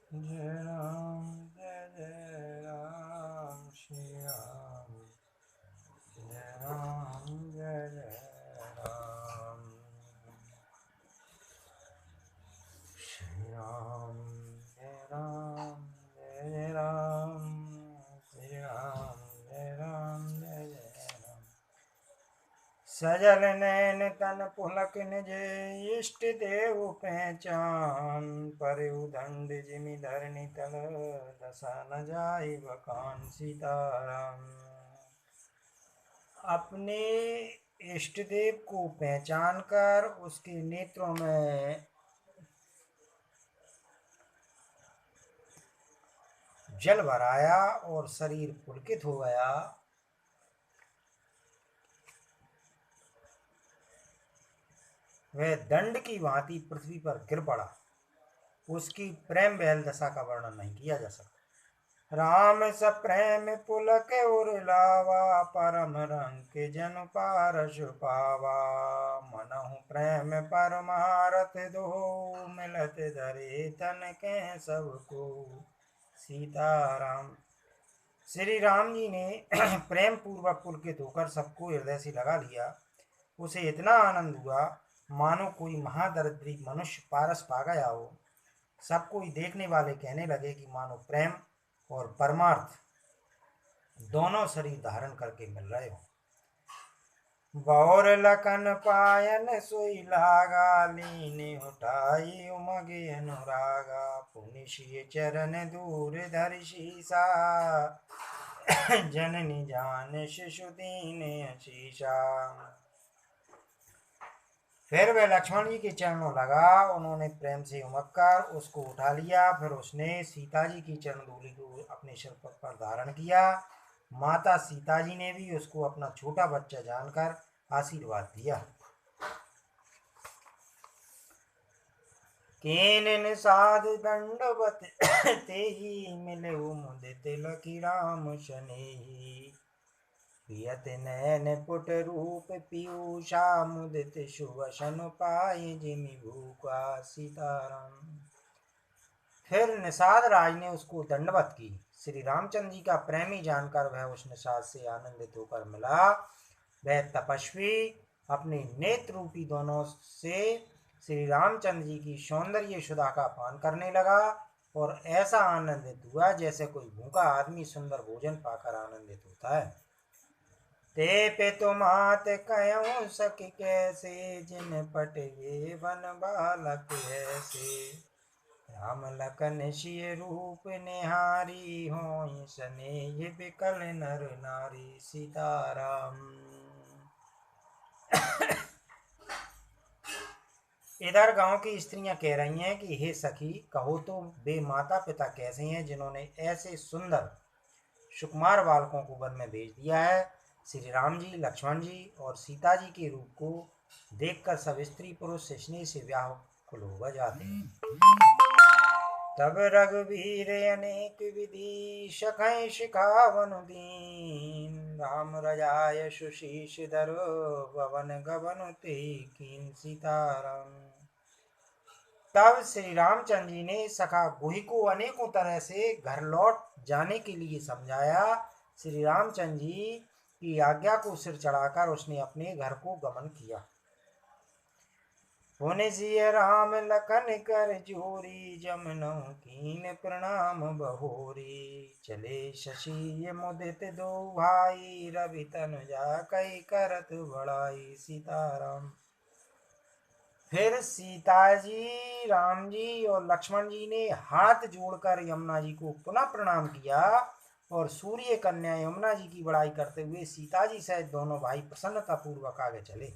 जय राम जय जय राम श्री राम जय राम जय जय राम श्री राम जय राम जय जय राम श्री राम जय राम जय जय राम सजल नैन तन पुलक निज इष्ट देव पहचान पर उदंड जिमि धरणी तल दशा न जाय बखान सीताराम। अपने इष्ट देव को पहचान कर उसके नेत्रों में जल भराया और शरीर पुलकित हो गया। वह दंड की भांति पृथ्वी पर गिर पड़ा। उसकी प्रेम बहल दशा का वर्णन नहीं किया जा सकता। राम सप्रेम पुलक उर लावा परम रंग जन पारस पावा मनहु प्रेम परमारथ दो मिलत धरे तन के सबको सीताराम। श्री राम जी ने प्रेम पूर्वक पुलकित होकर सबको हृदय से लगा लिया। उसे इतना आनंद हुआ मानो कोई महादरिद्री मनुष्य पारस पा गया हो। सब कोई देखने वाले कहने लगे कि मानो प्रेम और परमार्थ दोनों शरीर धारण करके मिल रहे हो। बौर लखन पायन सोई लागा लीने उठाई उमगे अनुरागा पुनिशिय चरण दूर धरि शीसा जननी जान शिशु दीन शीशा। फिर वह लक्ष्मण जी के चरणों लगा। उन्होंने प्रेम से उमक कर उसको उठा लिया। फिर उसने सीता जी की चरण धूलि को अपने सिर पर धारण किया। माता सीता जी ने भी उसको अपना छोटा बच्चा जानकर आशीर्वाद दिया। केन निषाद दंडवत ते ही मिले मुदित लकी राम शनेही पियत नैन पुट रूप पीयूषा मुदित सुवसन पाए जिमि भूखा सीताराम। फिर निषाद राज ने उसको दंडवत की। श्री रामचंद्र जी का प्रेमी जानकर वह उस निषाद से आनंदित होकर मिला। वह तपस्वी अपने नेत्र रूपी दोनों से श्री रामचंद्र जी की सौंदर्य सुधा का पान करने लगा और ऐसा आनंदित हुआ जैसे कोई भूखा आदमी सुंदर भोजन पाकर आनंदित होता है। ते पे तुमात कयूं सखी कैसे जिन पट ये वन बालक ऐसे राम लखन सिय रूप निहारी होई स्नेह बिकल नर नारी सीताराम। इधर गांव की स्त्रियां कह रही हैं कि हे सखी कहो तो वे माता पिता कैसे हैं जिन्होंने ऐसे सुंदर सुकुमार बालकों को वन में भेज दिया है। श्री राम जी लक्ष्मण जी और सीता जी के रूप को देखकर सब स्त्री पुरुष स्नेह से व्याकुल हो जाते हैं। तब रघुवीर अनेक विधि सखै शिखावन दीन राम रजाय सुशीष धरो भवन गवन ते कीन सीताराम। तब श्री रामचंद्र जी ने सखा गुहि को अनेकों तरह से घर लौट जाने के लिए समझाया। श्री रामचंद्र जी की आज्ञा को सिर चढ़ाकर उसने अपने घर को गमन किया। पुनि सिय राम लखन कर जोरी जमनौ कीन प्रणाम बहोरी चले शशि मुदित दो भाई रवि तनु जा कई करत बड़ाई सीताराम। फिर सीता जी राम जी और लक्ष्मण जी ने हाथ जोड़कर यमुना जी को पुनः प्रणाम किया और सूर्य कन्या यमुना जी की बड़ाई करते हुए सीता जी सहित दोनों भाई प्रसन्नता पूर्वक आगे चले।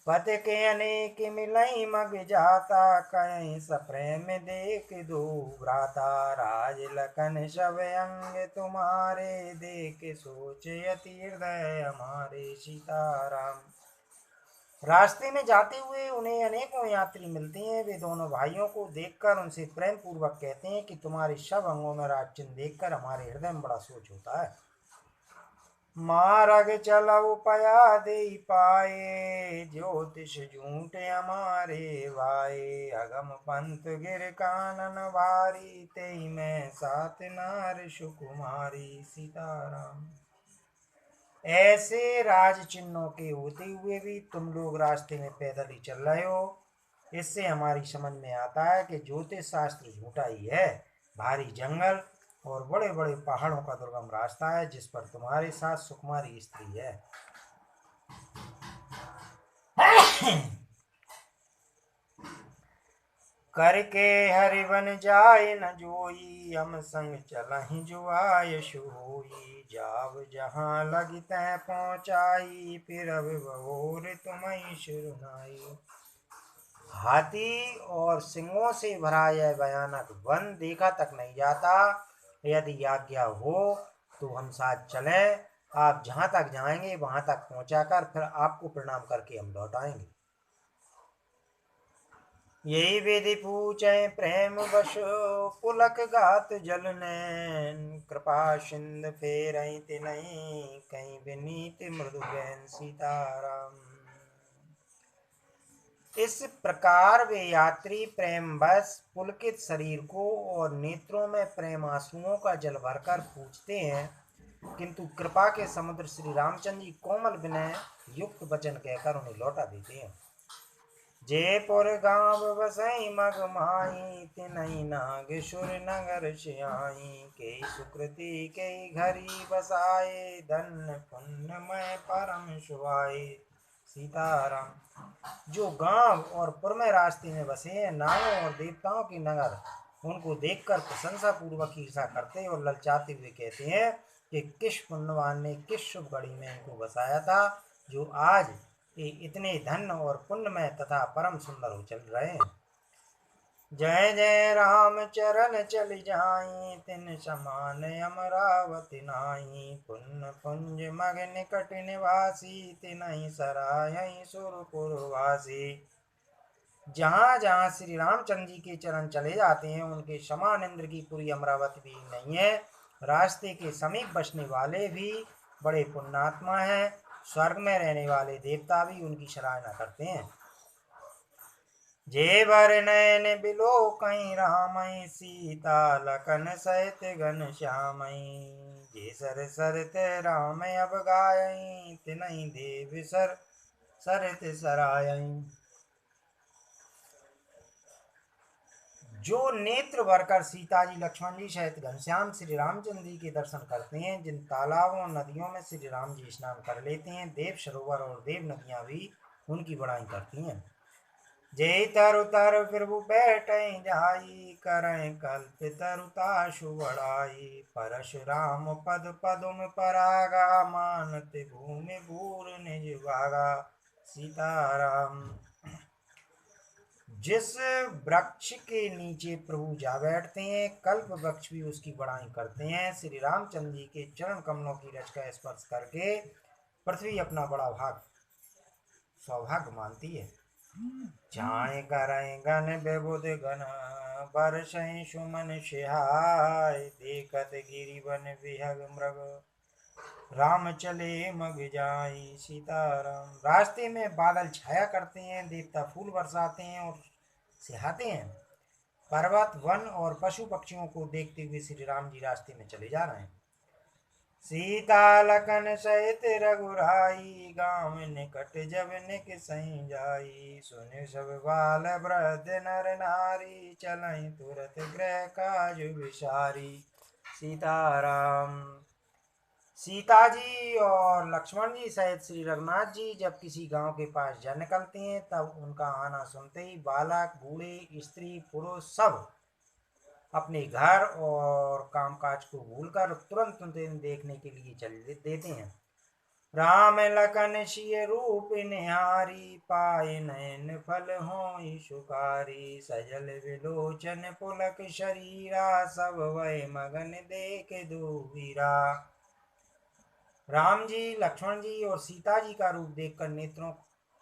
पत के अनेक मिलई मग जाता कहीं सप्रेम देख दो भ्राता राज लखन सब अंग तुम्हारे देख सोच यति हृदय हमारे सीताराम। रास्ते में जाते हुए उन्हें अनेकों यात्री मिलते हैं। वे दोनों भाइयों को देखकर उनसे प्रेम पूर्वक कहते हैं कि तुम्हारे सब अंगों में राज चिन्ह देखकर हमारे हृदय में बड़ा सोच होता है। मार्ग चलऊ पया दे पाए, ज्योतिष झूठ हमारे वाए, अगम पंथ गिर कानन वारी, तेई में सात नार सुकुमारी। सीताराम। ऐसे राज चिन्हों के होते हुए भी तुम लोग रास्ते में पैदल ही चल रहे हो। इससे हमारी समझ में आता है कि ज्योतिष शास्त्र झूठा ही है। भारी जंगल और बड़े बड़े पहाड़ों का दुर्गम रास्ता है, जिस पर तुम्हारे साथ सुकुमारी स्त्री है। करके हरिवन जाए न जोई, हम संग चलहि जो आयश होई, जाव जहाँ लगी तै पहुँचाई, फिर अब बहोर तुम्हें शुरनाई। हाथी और सिंहों से भरा यह भयानक वन देखा तक नहीं जाता। यदि आज्ञा हो तो हम साथ चलें। आप जहाँ तक जाएंगे वहां तक पहुंचाकर फिर आपको प्रणाम करके हम लौट आएंगे। यही विधि पूछे प्रेम वश, पुलक गात जल नैन, कृपा सिंध फेर नहीं, कहीं विनीत मृदु बैन। सीताराम। इस प्रकार वे यात्री प्रेम बस पुलकित शरीर को और नेत्रों में प्रेम आंसुओं का जल भरकर पूछते हैं, किंतु कृपा के समुद्र श्री रामचंद्र जी कोमल विनय युक्त वचन कहकर उन्हें लौटा देते हैं। जयपुर गांव बसई मग माही, तिनहि नागेश्वर नगर श्याई, के सुकृति के घरी बसाए, धन्य पुण्यमय परम सुहाए। सीताराम। जो गांव और पुर में रास्ते में बसे हैं, नागों और देवताओं के नगर, उनको देखकर प्रशंसा पूर्वक ईर्षा करते और ललचाते हुए कहते हैं कि किस पुण्यवान ने किस शुभ घड़ी में इनको बसाया था, जो आज ये इतने धन्य और पुण्यमय तथा परम सुंदर हो चल रहे हैं। जय जय राम चरण चल जाई, तिन समान अमरावती नाई, पुण्य पुंज मग निकट निवासी, तिनहि सराय सुरपुर वासी। जहाँ जहाँ श्री रामचंद्र जी के चरण चले जाते हैं, उनके समान इंद्र की पूरी अमरावती भी नहीं है। रास्ते के समीप बसने वाले भी बड़े पुण्यात्मा हैं। स्वर्ग में रहने वाले देवता भी उनकी सराहना करते हैं। जे बर नयन बिलो कहीं रामई, सीता लखन सहित घन श्यामई, जे सर सरत राम अब गायई, तिनहि देव सर सरत सरायई। जो नेत्र भरकर सीता जी लक्ष्मण जी सहित घनश्याम श्री रामचंद्र जी के दर्शन करते हैं, जिन तालाबों नदियों में श्री राम जी स्नान कर लेते हैं, देव सरोवर और देव नदियां भी उनकी बड़ाई करती हैं। जय तरु तरु प्रभु बैठे जाई, करें कल्प तरुताशु बढ़ाई, परशुराम पद पदुम परागा, मानत भूमि भूर निज भागा। सीताराम। जिस वृक्ष के नीचे प्रभु जा बैठते हैं, कल्प वृक्ष भी उसकी बड़ाई करते हैं। श्री रामचंद्र जी के चरण कमलों की रज का स्पर्श करके पृथ्वी अपना बड़ा भाग सौभाग्य मानती है। चाहे करें गन बेबुद गन, बरसै सुमन सिहाय, देखत गिरि वन विहग मृग, राम चले मग जाई। सीताराम। रास्ते में बादल छाया करते हैं, देवता फूल बरसाते हैं और सिहाते हैं। पर्वत वन और पशु पक्षियों को देखते हुए श्री राम जी रास्ते में चले जा रहे हैं। सीता लखन सहित रघुराई, गांव निकट जब निक सही जाई, सुन सब बाल वृद्ध नर नारी, चलई तुरत गृह काज विसारी। सीताराम। सीता जी और लक्ष्मण जी सहित श्री रघुनाथ जी जब किसी गांव के पास जा निकलते हैं, तब उनका आना सुनते ही बालक बूढ़े स्त्री पुरुष सब अपने घर और कामकाज को भूलकर तुरंत उन्हें देखने के लिए चल देते हैं। राम लखन सिय रूप निहारी, पाए नयन फल होई सुखारी, सजल विलोचन पुलक शरीरा, सब वै मगन देख दूबीरा। राम जी, लक्ष्मण जी और सीता जी का रूप देखकर नेत्रों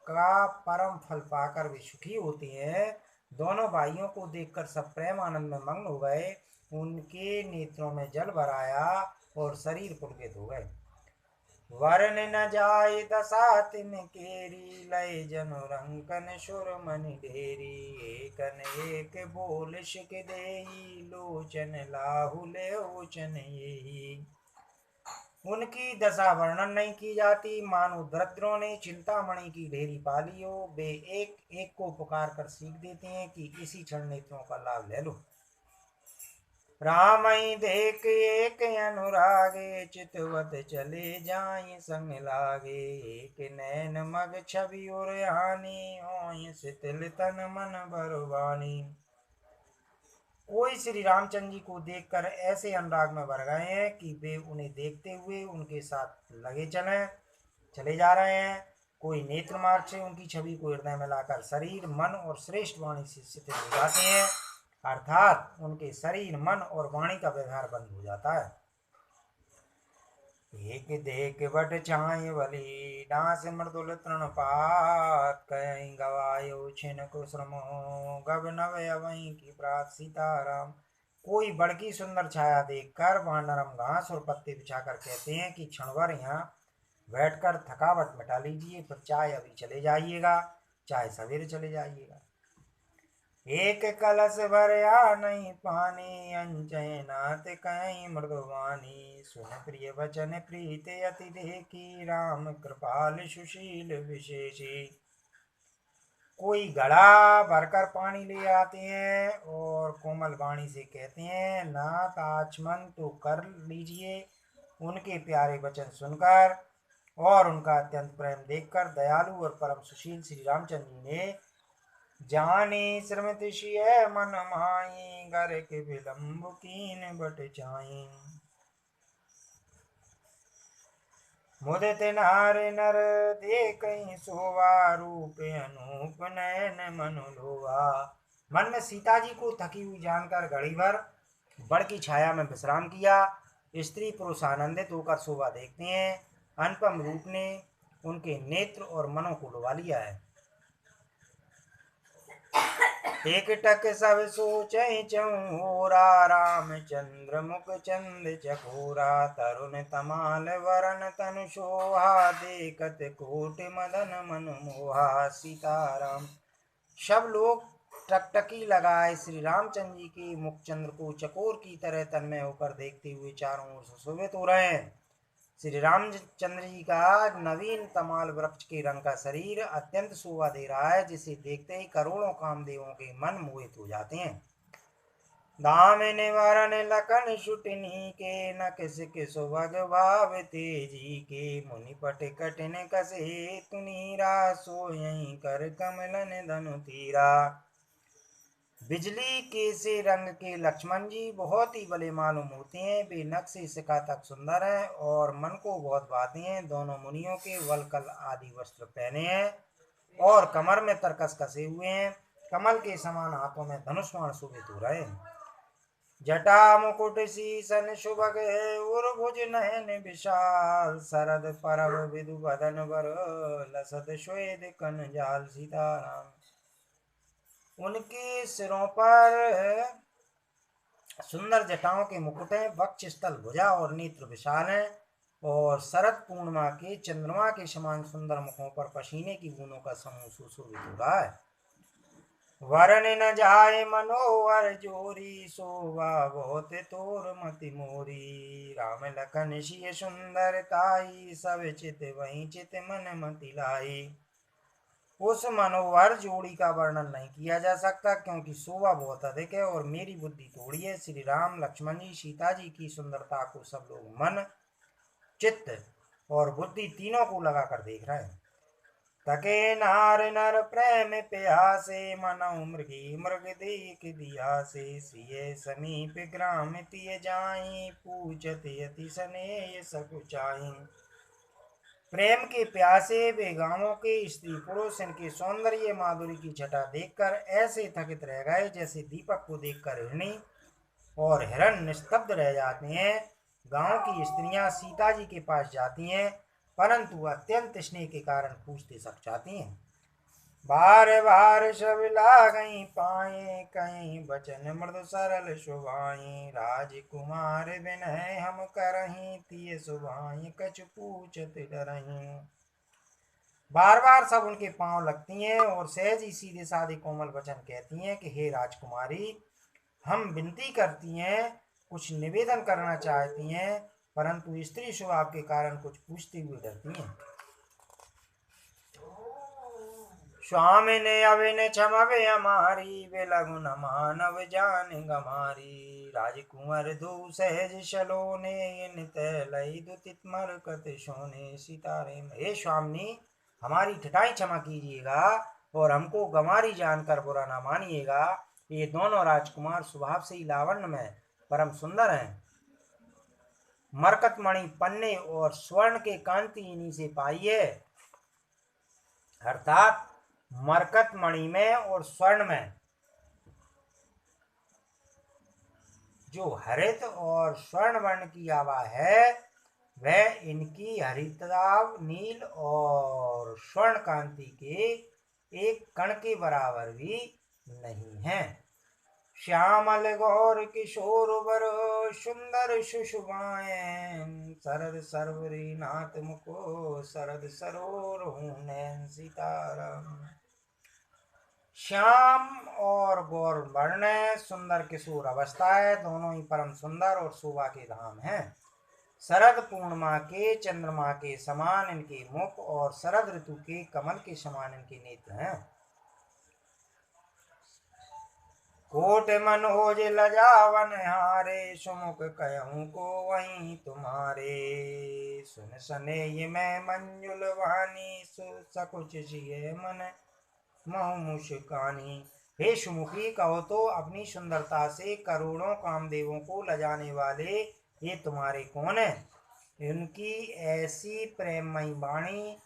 का परम फल पाकर वे सुखी होते हैं। दोनों भाइयों को देखकर सब प्रेम आनंद में मग्न हो गए। उनके नेत्रों में जल भर आया और शरीर पुलकित हो गए। वरन न जाय दशा तिन केरी, लय जनु रंकन सुर मनि ढेरी। एकन एक बोल शिख देई, लोचन लाहु लोचन येही। उनकी दशा वर्णन नहीं की जाती, मानो दरिद्रों ने चिंतामणि की ढेरी पा ली हो। वे एक एक को पुकार कर सीख देते हैं कि इसी क्षण नेत्रों का लाभ ले लो। रामई देख एक अनुरागे, चितवत चले जाय संग लागे। एक नैन मग छवि और हानि, होय शिथिल तन मन बरवानी। कोई श्री रामचंद्र जी को देखकर ऐसे अनुराग में भर गए हैं कि वे उन्हें देखते हुए उनके साथ लगे चले जा रहे हैं। कोई नेत्र मार्ग से उनकी छवि को हृदय में लाकर शरीर, मन और श्रेष्ठ वाणी से शिथिल हो जाते हैं, अर्थात उनके शरीर, मन और वाणी का व्यवहार बंद हो जाता है। एक देख बट छाय बली, डांस मृदुल तृणपात। कहीं गवायो छिन कुसुमो, गब नव अवहीं की प्रात। सीताराम। कोई बड़की सुंदर छाया देखकर वहां नरम घास और पत्ते बिछाकर कहते हैं कि क्षण भर यहाँ बैठकर थकावट मिटा लीजिए, फिर चाहे अभी चले जाइएगा, चाहे सवेरे चले जाइएगा। एक कलश भरया नहीं पानी, अंजनात कहीं मृदुवानी। सुन प्रिय वचन प्रीत अति देखी, राम कृपाल सुशील विशेषी। कोई घड़ा भरकर पानी ले आते हैं और कोमल वाणी से कहते हैं, नाथ आचमन तो कर लीजिए। उनके प्यारे वचन सुनकर और उनका अत्यंत प्रेम देखकर दयालु और परम सुशील श्री रामचंद्र जी ने जानी श्रमित सिय मन माही, घर के विलंब कीन बट चाही। मुदित नार नर देखहि शोभा, रूप अनूप नयन मनु लोभा। मन में सीता जी को थकी हुई जानकर घड़ी भर बड़ की छाया में विश्राम किया। स्त्री पुरुष आनंदित होकर शोभा देखते हैं। अनुपम रूप ने उनके नेत्र और मनों को लुभा लिया है। एक टक सब सोचहि चहुरा, रामचंद्र मुख चंद चकोरा। तरुण तमाल वरन तनु शोभा, देखत कोटि मदन मन मोहा। सीताराम। सब लोग टकटकी लगाए श्री रामचंद्र जी के मुखचंद्र को चकोर की तरह तन्मय होकर देखते हुए चारों ओर सुशोभित हो रहे हैं। श्री रामचंद्र जी का नवीन तमाल वृक्ष के रंग का शरीर अत्यंत शोभा दे रहा है, जिसे देखते ही करोड़ों कामदेवों के मन मोहित हो जाते हैं। दामिनी वरन लखन सुटनी के, न किसके सुभग भाव तेजी के। मुनि पट कठिन कसे तुनीरा, सोयहि कर कमलन धनु तीरा। बिजली के से रंग के लक्ष्मण जी बहुत ही भले मालूम होते हैं। वे नख से शिखा तक सुंदर हैं और मन को बहुत भाते हैं। दोनों मुनियों के वलकल आदि वस्त्र पहने हैं और कमर में तरकस कसे हुए हैं। कमल के समान हाथों में धनुष बाण शोभित हो रहे हैं। जटा मुकुट शीसन शुभग है, उर्भुज नयन विशाल। शरद परब विदु बदन वर, लसत श्वेत कन जाल। सीताराम। उनके सिरों पर सुंदर जटाओं के मुकुट हैं, वक्ष स्थल भुजा और नेत्र विशाल हैं और शरद पूर्णिमा के चंद्रमा के समान सुंदर मुखों पर पसीने की बूंदों का समूह सुशोभित हो रहा है। वरन न जाए मनोहर जोरी, शोभा बहुत तोर मति मोरी। राम लखन सिय सुंदर ताई, सब चित वही चित मन मति लाई। उस मनोहर जोड़ी का वर्णन नहीं किया जा सकता, क्योंकि शोभा बहुत अधिक है और मेरी बुद्धि थोड़ी है। श्री राम, लक्ष्मण जी, सीता जी की सुंदरता को सब लोग मन, चित्त और बुद्धि तीनों को लगाकर देख रहे हैं। तके नार नर प्रेम प्यासे, मनऊ मृगी मृग देख दिया से। सिय समीप ग्राम तिय जाई, पूछत यति स्नेह सकुचाई। प्रेम के प्यासे वे गांवों के स्त्री पुरुष इनके सौंदर्य माधुरी की छटा देखकर ऐसे थकित रह गए जैसे दीपक को देखकर हिरणी और हिरण निस्तब्ध रह जाते हैं। गांव की स्त्रियां सीता जी के पास जाती हैं, परंतु अत्यंत स्नेह के कारण पूछते सक जाती हैं। बार बार सब लागई पाए, कहीं बचन मृदु सरल सुभाई। राजकुमार विनय हम करही, तिय सुभाई कछु पूछत डरही। बार बार सब उनके पांव लगती हैं और सहज ही सीधे साधे कोमल वचन कहती हैं कि हे राजकुमारी, हम विनती करती हैं, कुछ निवेदन करना चाहती हैं, परंतु स्त्री स्वभाव के कारण कुछ पूछते हुए डरती हैं। स्वामी ने अवे ने क्षमवे हमारी, वे लघु न मानव जान गमारी। राजकुमार दो सहज सलोने, इन तलई दुतित मरकत सोने। सितारे हे स्वामी, हमारी ठठाई क्षमा कीजिएगा और हमको गंवारी जानकर बुरा ना मानिएगा। ये दोनों राजकुमार स्वभाव से ही लावण्य में परम सुंदर हैं। मरकतमणि पन्ने और स्वर्ण के कांति इन्हीं से पाइए, अर्थात मरकतमणि में और स्वर्ण में जो हरित और स्वर्ण वर्ण की आभा है, वह इनकी हरिताभ नील और स्वर्ण कांति के एक कण के बराबर भी नहीं है। श्यामल गौर किशोर वर, सुंदर सुशुभाएं। शरद सर्वरी नाथ मुको, शरद सरोर नैन। सीताराम। श्याम और गौर वर्ण सुंदर किशोर अवस्था है, दोनों ही परम सुंदर और शोभा के धाम हैं। शरद पूर्णिमा के चंद्रमा के समान इनके मुख और शरद ऋतु के कमल के समान इनके नेत्र हैं। कोट मनोज लजावन हारे, सुमुख कहूँ को वहीं तुम्हारे। सुन सने मैं मंजुल वाणी, सकुच जिये मन महु मुस्कानी। हे सुमुखी, कहो तो अपनी सुंदरता से करोड़ों कामदेवों को लजाने वाले ये तुम्हारे कौन है। उनकी ऐसी प्रेममयी वाणी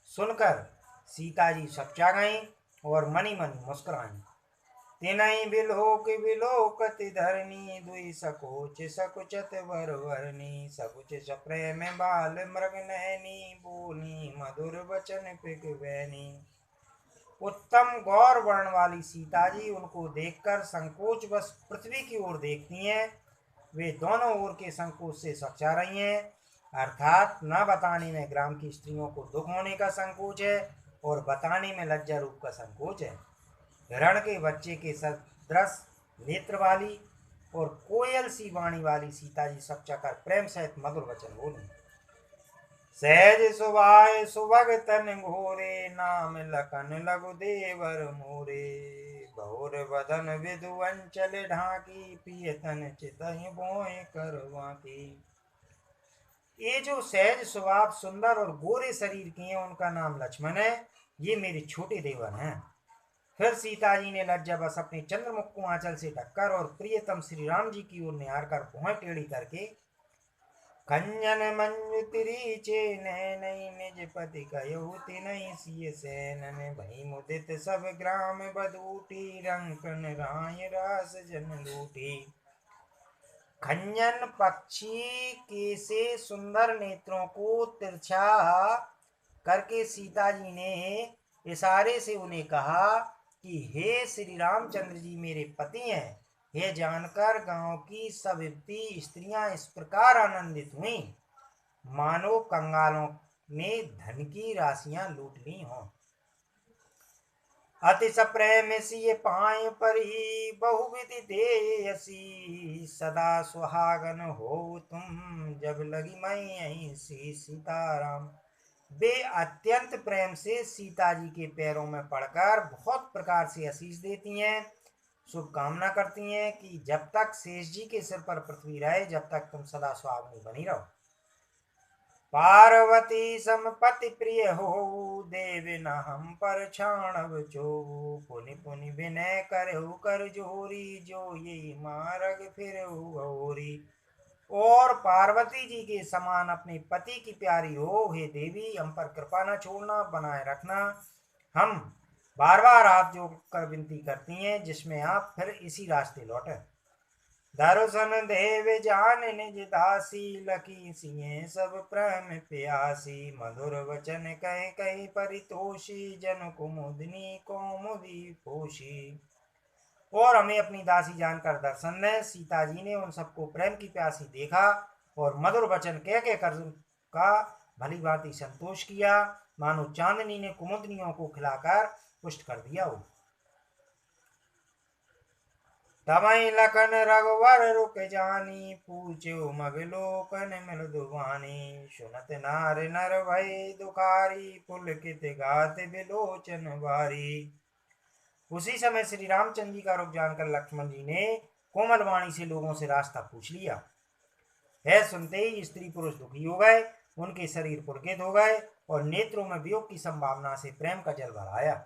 सुनकर सीता जी सच्चा गई और मनी मन मुस्कुराई। तिनहि बिलोक बिलोकत धरनी, दुई सकोच सकुचत वर वरनी। सकुच सप्रेम बाल मृग नैनी, बोली मधुर वचन पिक बैनी। उत्तम गौर वर्ण वाली सीता जी उनको देखकर संकोच बस पृथ्वी की ओर देखती हैं। वे दोनों ओर के संकोच से सचा रही हैं, अर्थात न बताने में ग्राम की स्त्रियों को दुख होने का संकोच है और बताने में लज्जा रूप का संकोच है। हिरण के बच्चे के सदृश नेत्र वाली और कोयल सी वाणी वाली सीता जी सच्चा कर प्रेम सहित मधुर वचन बोली। सहज सुभाय सुभग तन घोरे, नाम लखन लघु देवर मोरे। बहुर बदन विधु अंचल ढाकी, पियतन चितहि बोए करवा की। ये जो सहज स्वभाव सुंदर और गोरे शरीर की हैं, उनका नाम लक्ष्मण है। ये मेरे छोटे देवर हैं। फिर सीता जी ने लज्जा बस अपने चंद्रमुख को आंचल से ढककर और प्रियतम श्री राम जी की ओर निहार कर भौं टेढ़ी करके खंजन मंजु तिरीचे नैनई, निज पति कयहु तिनहि सिय सैनन। भई मुदित सब ग्राम बदूटी, रंकन राय रास जन लूटी। खंजन पक्षी के से सुंदर नेत्रों को तिरछा करके सीता जी ने इशारे से उन्हें कहा कि हे श्री रामचंद्र जी मेरे पति हैं। यह जानकर गांव की सब युवती स्त्रियां इस प्रकार आनंदित हुई मानो कंगालों ने धन की राशियां लूट ली हों। अति सप्रेम सिय पाए परी, बहुविधि देयसी। सदा सुहागन हो तुम, जब लगी मैं सी। सीताराम। वे अत्यंत प्रेम से सीता जी के पैरों में पड़कर बहुत प्रकार से आशीष देती हैं, शुभकामना करती हैं कि जब तक शेष जी के सिर पर पृथ्वी रहे, जब तक तुम सदा सुहागनी बनी रहो। पार्वती समपति प्रिय हो, देव न हम पर छाणव जो। पुनि पुनि विनय करहु कर जोरी, जो ये मार्ग फिर गौरी। और पार्वती जी के समान अपने पति की प्यारी हो, हे देवी हम पर कृपा न छोड़ना, बनाए रखना। हम बार बार हाथ जोड़कर विनती करती हैं, जिसमें आप फिर इसी रास्ते लौटें। दर्शन देव जान निज दासी, लखी सिए सब प्रेम प्यासी। मधुर वचन कह कही परितोषी, जन कुमुदनी कौमुदी पोषी। और हमें अपनी दासी जानकर दर्शन दे। सीता जी ने उन सबको प्रेम की प्यासी देखा और मधुर वचन कह के कर का भली भांति संतोष किया, मानो चांदनी ने कुमुदनियों को खिलाकर पुष्ट कर दिया हो। तमई लखन रघुवर रुक जानी, पूछो मगलोकन मृदुवानी। सुनत नार नर भय दुखारी, पुलकित गात बिलोचन बारी। उसी समय श्री रामचंद्र जी का रुख जानकर लक्ष्मण जी ने कोमल वाणी से लोगों से रास्ता पूछ लिया। है सुनते ही स्त्री पुरुष दुखी हो गए, उनके शरीर पुलकित हो गए और नेत्रों में वियोग की संभावना से प्रेम का जल भर आया।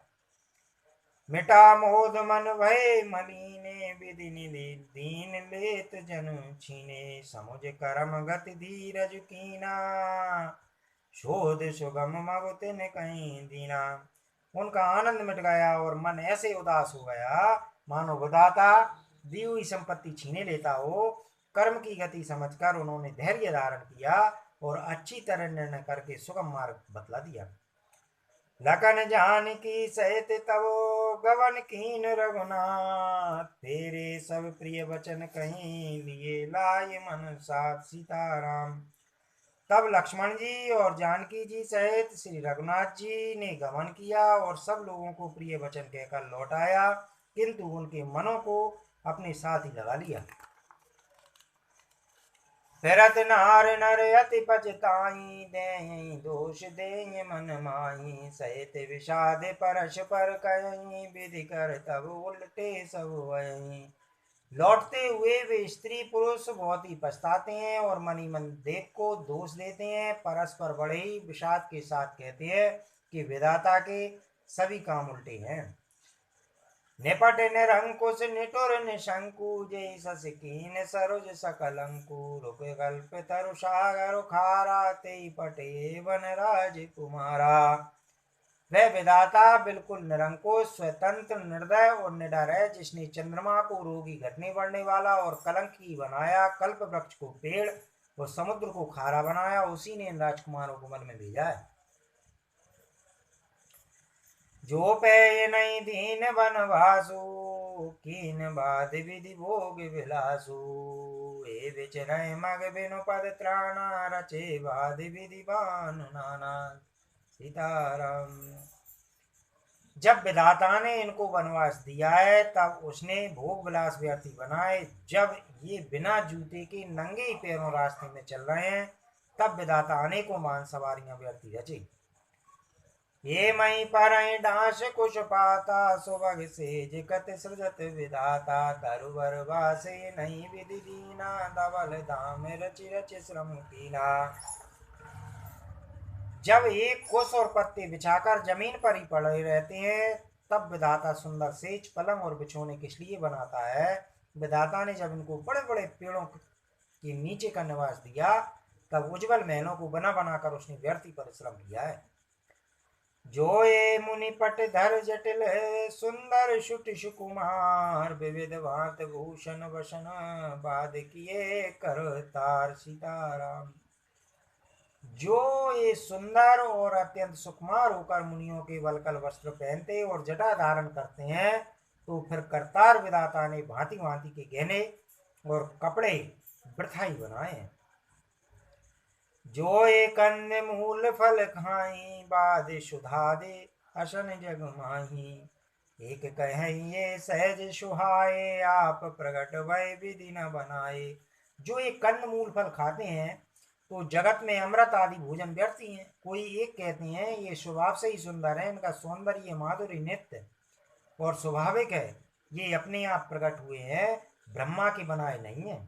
मिटा मोद मन भय मलीने, विधि निधि दीन लेत जनु छीने। समुझ करम गति धीरज कीना, शोध सुगम मगु तिन कहीं दीना। उनका आनंद मिट गया और मन ऐसे उदास हो गया मानो विधाता दी हुई संपत्ति छीने लेता हो। कर्म की गति समझकर उन्होंने धैर्य धारण किया और अच्छी तरह निर्णय करके सुगम मार्ग बतला दिया। लखन जानकी सहित तब गवन कीन रघुनाथ, तेरे सब प्रिय वचन कहीं लिए लाए मन साथ सीताराम। तब लक्ष्मण जी और जानकी जी सहित श्री रघुनाथ जी ने गमन किया और सब लोगों को प्रिय वचन कहकर लौट आया, किंतु उनके मनों को अपने साथ ही लगा लिया। फिरत नार नर अति पछताई, देहि दोष देहि मन माही। सहित विषाद परश पर कहीं, विधि कर तब उल्टे सब वहीं। लौटते हुए वे स्त्री पुरुष बहुत ही पछताते हैं और मनी मन देव को दोष देते हैं। परस्पर बड़े ही विषाद के साथ कहते हैं कि विधाता के सभी काम उल्टे हैं। निपट निरंकुश निटुर निशंकु, जय सस कीन सरोज सकलंकु। रुक कल्प तरु सागर खारा, तेई पटे वन राज कुमारा। वह विधाता बिल्कुल निरंकुश, स्वतंत्र, निर्दय और निडर है, जिसने चंद्रमा को रोगी घटने बढ़ने वाला और कलंकी बनाया, कल्प वृक्ष को पेड़ और समुद्र को खारा बनाया, उसी ने इन राजकुमारों को मन में भेजा है। जो पे नहीं दीन बनवासु, कीन बाद विधि भोग विलासु। ए विचरय मग बिनु पद त्राणा, रचे बाद विधि बान नाना। सीताराम। जब विधाता ने इनको वनवास दिया है तब उसने भोग विलास व्यर्थी बनाए। जब ये बिना जूते के नंगे पैरों रास्ते में चल रहे हैं तब विधाता अनेकों मान सवारियां व्यर्थी रचे। ये मई पर डांस कुश पाता, सुबह से जिकत सृजत विधाता। तरुवर वासे नहीं विधि दीना, धवल धाम रचि रचि श्रम कीना। जब एक कुश और पत्ते बिछाकर जमीन पर ही पड़े रहते हैं तब विधाता सुंदर सेज पलंग और बिछोने किस लिए बनाता है। विधाता ने जब इनको बड़े बड़े पेड़ों के नीचे का निवास दिया तब उज्जवल महलों को बना बनाकर उसने व्यर्थी परिश्रम किया है। जो ये मुनि पट धर जटिल है, सुंदर शुट सुकुमार। विविध भांत भूषण वसन, बाद किए कर तार। सीताराम। जो ये सुंदर और अत्यंत सुकुमार होकर मुनियों के वलकल वस्त्र पहनते और जटा धारण करते हैं, तो फिर करतार विधाता ने भांति भांति के गहने और कपड़े वृथा ही बनाए हैं। जो ये कंद मूल फल खाई, बाद सुधा दे असन जग माही। एक कहे ये सहज सुहाए, आप प्रगट भय विधि न बनाए। जो ये कंद मूल फल खाते हैं तो जगत में अमृत आदि भोजन व्यर्थी हैं। कोई एक कहते हैं ये स्वभाव से ही सुंदर है, इनका सौंदर्य माधुर्य नित्य और स्वाभाविक है, ये अपने आप प्रकट हुए हैं, ब्रह्मा के बनाए नहीं है।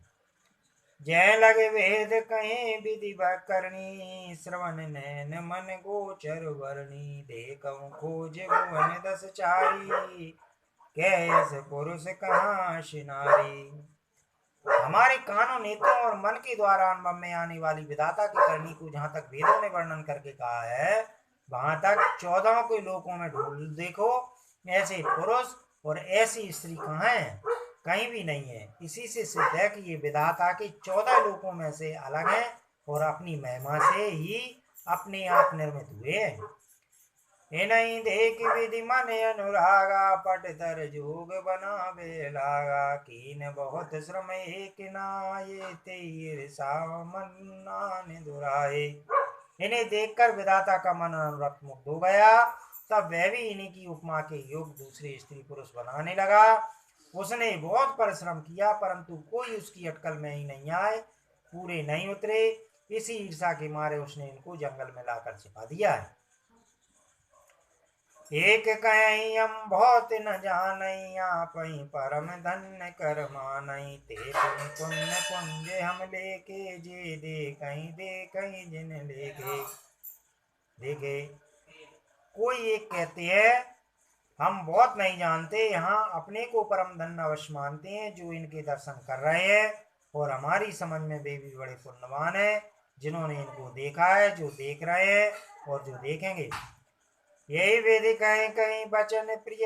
जय लगे वेद कहीं विधि करनी, श्रवण नैन मन गोचर वर्णी। देखऊं खोज भुवन दस चारी, कैस पुरुष कहाँ शिनारी। हमारे कानों नेत्रों और मन के द्वारा अनुभव में आने वाली विधाता की करनी को जहाँ तक वेदों ने वर्णन करके कहा है, वहां तक 14 के लोकों में ढूंढ देखो ऐसे पुरुष और ऐसी स्त्री कहाँ है। कहीं भी नहीं है। इसी से सिद्ध है कि ये विधाता के 14 लोकों में से अलग है और अपनी महिमा से ही अपने आप निर्मित हुए हैं। इन्हीं देख विधि मन अनुरागा, पट तर जोग बनावे लागा, कीन बहुत श्रम एक नाये, तेर मन दुराए। इन्हें देखकर विधाता का मन अनुरक्त मुग्ध हो गया। तब वह भी इन्हीं की उपमा के योग दूसरे स्त्री पुरुष बनाने लगा। उसने बहुत परिश्रम किया परंतु कोई उसकी अटकल में ही नहीं आए, पूरे नहीं उतरे। इसी ईर्षा के मारे उसने इनको जंगल में लाकर छिपा दिया है। एक कहीं हम बहुत न जानई, आप परम धन्य कर मानई, ते पुण्य पुंज हम लेके, जे दे कहीं जिन लेके देखे। कोई एक कहते हैं हम बहुत नहीं जानते, यहाँ अपने को परम धन्य अवश्य मानते हैं जो इनके दर्शन कर रहे हैं, और हमारी समझ में वे भी बड़े पुण्यवान है जिन्होंने इनको देखा है, जो देख रहे हैं और जो देखेंगे। यही वेद कहीं कहीं बचन प्रिय,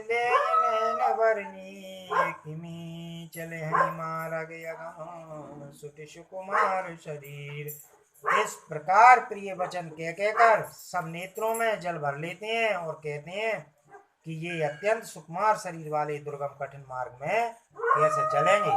ले नैन बरनी किमी, चले हैं मार्ग यगम सुट सुकुमार शरीर। इस प्रकार प्रिय वचन कह कहकर सब नेत्रों में जल भर लेते हैं और कहते हैं कि ये अत्यंत सुकुमार शरीर वाले दुर्गम कठिन मार्ग में कैसे चलेंगे।